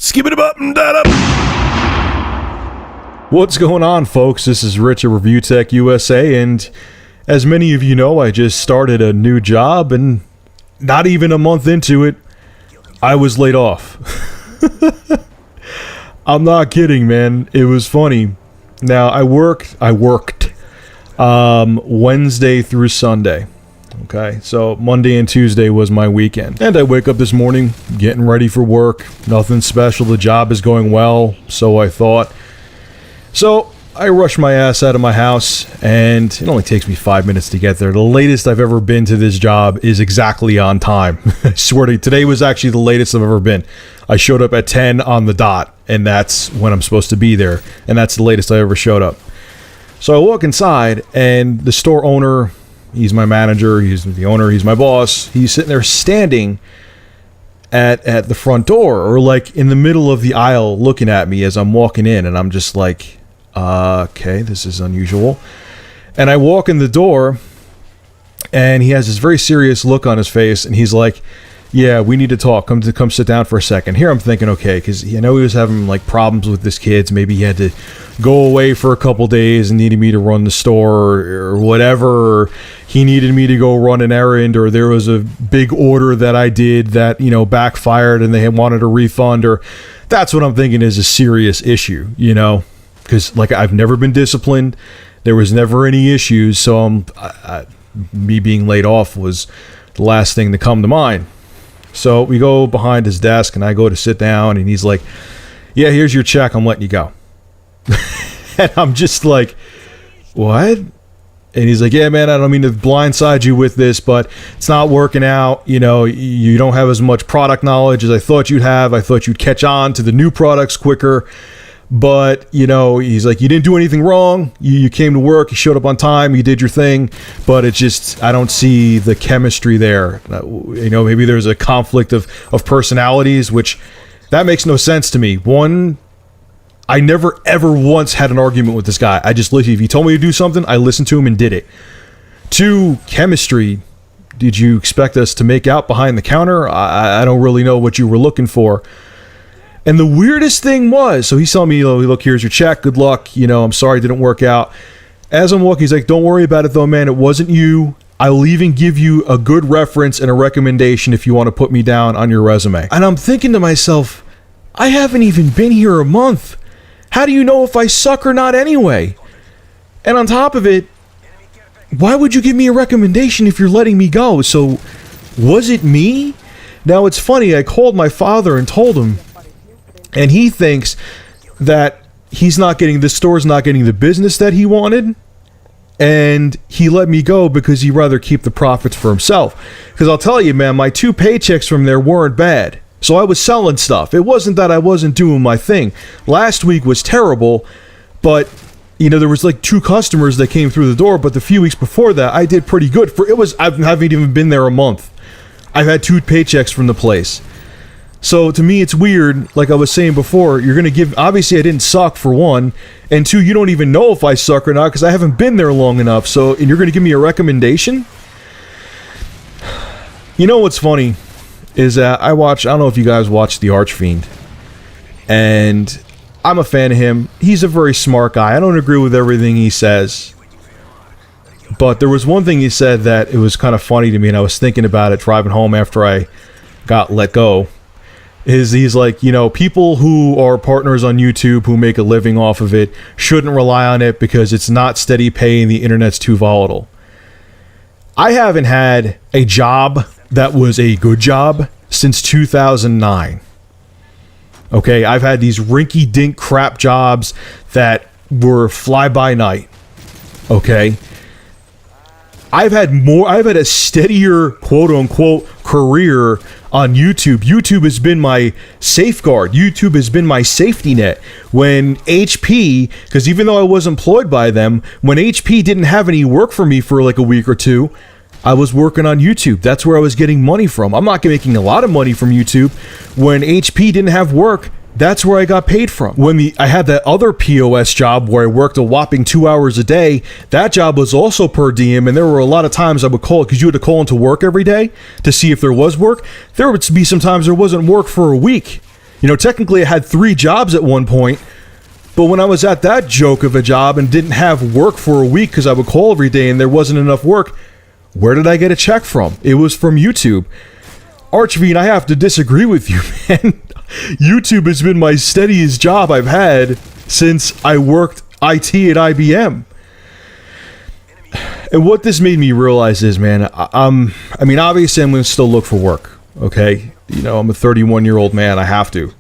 Skip it up and that up. What's going on, folks? This is Rich at Review Tech USA, and as many of you know, I just started a new job, and not even a month into it, I was laid off. I'm not kidding, man. It was funny. Now, I worked Wednesday through Sunday. Okay, so Monday and Tuesday was my weekend. And I wake up this morning, getting ready for work. Nothing special. The job is going well, so I thought. So I rush my ass out of my house, and it only takes me 5 minutes to get there. The latest I've ever been to this job is exactly on time. I swear to you, today was actually the latest I've ever been. I showed up at 10 on the dot, and that's when I'm supposed to be there. And that's the latest I ever showed up. So I walk inside, and the store owner... He's my manager, he's the owner, he's my boss. He's sitting there standing at the front door, or like in the middle of the aisle looking at me as I'm walking in, and I'm just like, okay, this is unusual. And I walk in the door, and he has this very serious look on his face, and he's like, yeah, we need to talk. Come sit down for a second. Here I'm thinking, okay, because I know he was having like problems with his kids. Maybe he had to go away for a couple days and needed me to run the store or whatever. Or he needed me to go run an errand, or there was a big order that I did that, you know, backfired and they had wanted a refund. Or that's what I'm thinking is a serious issue, you know, because like I've never been disciplined. There was never any issues. So me being laid off was the last thing to come to mind. So we go behind his desk, and I go to sit down, and he's like, yeah, here's your check. I'm letting you go. And I'm just like, what? And he's like, yeah, man, I don't mean to blindside you with this, but it's not working out. You know, you don't have as much product knowledge as I thought you'd have. I thought you'd catch on to the new products quicker. But, you know, he's like, you didn't do anything wrong. You came to work, you showed up on time, you did your thing. But it's just, I don't see the chemistry there. You know, maybe there's a conflict of personalities, which that makes no sense to me. One, I never ever once had an argument with this guy. I just listened. If he told me to do something, I listened to him and did it. Two, chemistry. Did you expect us to make out behind the counter? I don't really know what you were looking for. And the weirdest thing was, so he's telling me, look, here's your check. Good luck. You know, I'm sorry it didn't work out. As I'm walking, he's like, don't worry about it though, man. It wasn't you. I'll even give you a good reference and a recommendation if you want to put me down on your resume. And I'm thinking to myself, I haven't even been here a month. How do you know if I suck or not anyway? And on top of it, why would you give me a recommendation if you're letting me go? So was it me? Now it's funny. I called my father and told him, and he thinks that the store's not getting the business that he wanted, and he let me go because he'd rather keep the profits for himself. Because I'll tell you, man, my 2 paychecks from there weren't bad. So I was selling stuff. It wasn't that I wasn't doing my thing. Last week was terrible, but you know, there was like 2 customers that came through the door, but the few weeks before that, I did pretty good. I haven't even been there a month. I've had 2 paychecks from the place. So to me, it's weird. Like I was saying before, you're going to give... Obviously, I didn't suck, for one. And 2, you don't even know if I suck or not because I haven't been there long enough. So, and you're going to give me a recommendation? You know what's funny is that I don't know if you guys watch The Archfiend. And I'm a fan of him. He's a very smart guy. I don't agree with everything he says. But there was one thing he said that it was kind of funny to me, and I was thinking about it driving home after I got let go. He's like, you know, people who are partners on YouTube who make a living off of it shouldn't rely on it because it's not steady pay and the internet's too volatile. I haven't had a job that was a good job since 2009. Okay, I've had these rinky-dink crap jobs that were fly-by-night. Okay? I've had a steadier, quote-unquote, career on YouTube. YouTube has been my safeguard. YouTube has been my safety net. When HP, because even though I was employed by them, when HP didn't have any work for me for like a week or two, I was working on YouTube. That's where I was getting money from. I'm not making a lot of money from YouTube. When HP didn't have work, That's where I got paid from. I had that other POS job where I worked a whopping 2 hours a day, that job was also per diem, and there were a lot of times I would call, because you had to call into work every day to see if there was work. There would be some times there wasn't work for a week. Technically I had 3 jobs at one point, but when I was at that joke of a job and didn't have work for a week because I would call every day and there wasn't enough work, where did I get a check from? It was from YouTube. Archveen, I have to disagree with you, man. YouTube has been my steadiest job I've had since I worked IT at IBM. And what this made me realize is, man, obviously I'm going to still look for work, okay? I'm a 31-year-old man, I have to.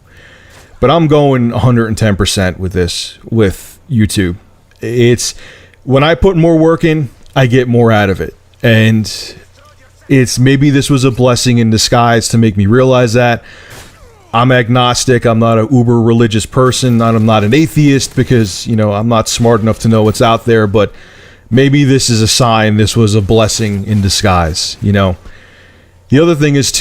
But I'm going 110% with this, with YouTube. It's, when I put more work in, I get more out of it. And it's, maybe this was a blessing in disguise to make me realize that. I'm agnostic. I'm not an uber religious person. I'm not an atheist because, I'm not smart enough to know what's out there. But maybe this is a sign this was a blessing in disguise, The other thing is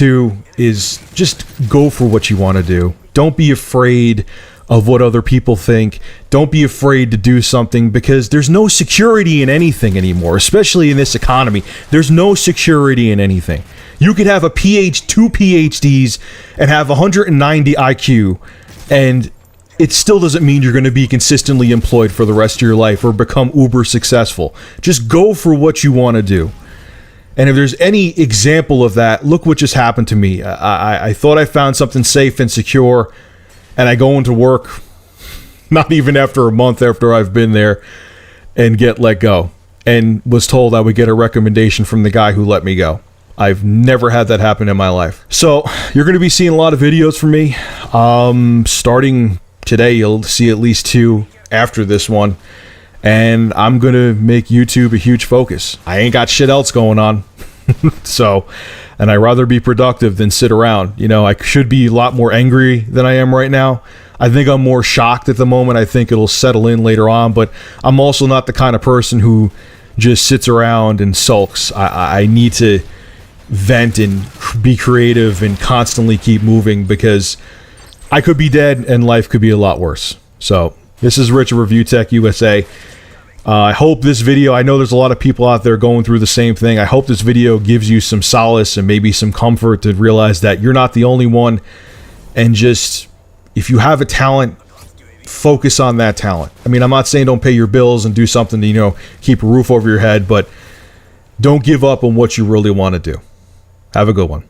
just go for what you want to do. Don't be afraid of what other people think. Don't be afraid to do something because there's no security in anything anymore, especially in this economy. There's no security in anything. You could have two PhDs and have 190 IQ, and it still doesn't mean you're going to be consistently employed for the rest of your life or become uber successful. Just go for what you want to do. And if there's any example of that, look what just happened to me. I thought I found something safe and secure, and I go into work not even after a month after I've been there and get let go, and was told I would get a recommendation from the guy who let me go. I've never had that happen in my life. So you're going to be seeing a lot of videos from me. Starting today, you'll see at least 2 after this one. And I'm going to make YouTube a huge focus. I ain't got shit else going on. And I'd rather be productive than sit around. I should be a lot more angry than I am right now. I think I'm more shocked at the moment. I think it'll settle in later on. But I'm also not the kind of person who just sits around and sulks. I need to vent and be creative and constantly keep moving because I could be dead and life could be a lot worse. So this is Rich of Review Tech USA. I hope this video, I know there's a lot of people out there going through the same thing. I hope this video gives you some solace and maybe some comfort to realize that you're not the only one. And just, if you have a talent, focus on that talent. I'm not saying don't pay your bills and do something to, keep a roof over your head, but don't give up on what you really want to do. Have a good one.